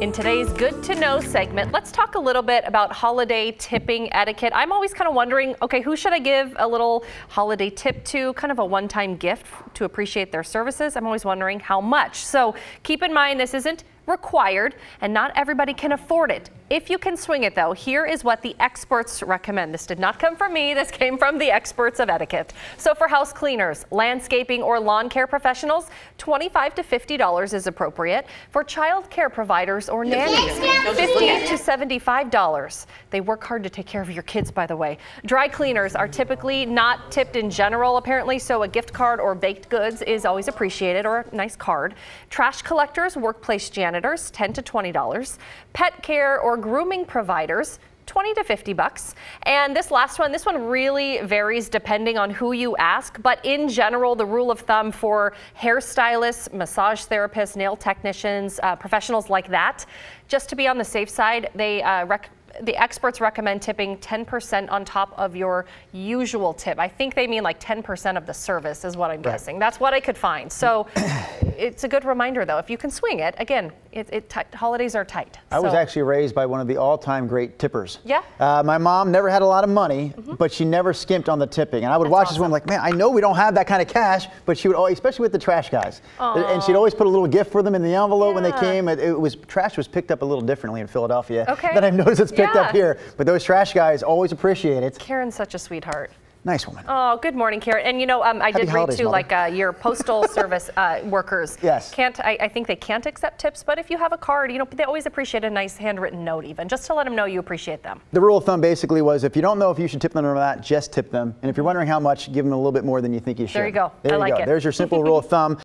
In today's Good to Know segment, let's talk a little bit about holiday tipping etiquette. I'm always kind of wondering, okay, who should I give a little holiday tip to, kind of a one-time gift to appreciate their services? I'm always wondering how much. So keep in mind, this isn't required and not everybody can afford it. If you can swing it though, here is what the experts recommend. This did not come from me, this came from the experts of etiquette. So for house cleaners, landscaping or lawn care professionals, $25 to $50 is appropriate. For child care providers or nannies, $50 to $75. They work hard to take care of your kids, by the way. Dry cleaners are typically not tipped in general, apparently, so a gift card or baked goods is always appreciated, or a nice card. Trash collectors, workplace janitors, $10 to $20. Pet care or grooming providers, $20 to $50. And this last one, this one really varies depending on who you ask, but in general, the rule of thumb for hairstylists, massage therapists, nail technicians, professionals like that, just to be on the safe side, the experts recommend tipping 10% on top of your usual tip. I think they mean like 10% of the service is what I'm guessing. That's what I could find. So it's a good reminder though, if you can swing it, again, holidays are tight. I was actually raised by one of the all-time great tippers. Yeah. My mom never had a lot of money, but she never skimped on the tipping. And I would watch this one like, man, I know we don't have that kind of cash, but she would always, especially with the trash guys. And she'd always put a little gift for them in the envelope when they came. Trash was picked up a little differently in Philadelphia than I've noticed it's picked up here. But those trash guys always appreciate it. Karen's such a sweetheart. Nice woman. Oh, good morning, Karen. And you know, I did read too, like your postal service workers. Yes. I think they can't accept tips, but if you have a card, you know, they always appreciate a nice handwritten note, even just to let them know you appreciate them. The rule of thumb basically was, if you don't know if you should tip them or not, just tip them. And if you're wondering how much, give them a little bit more than you think you should. There you go. There I you like go. it. There's your simple rule of thumb.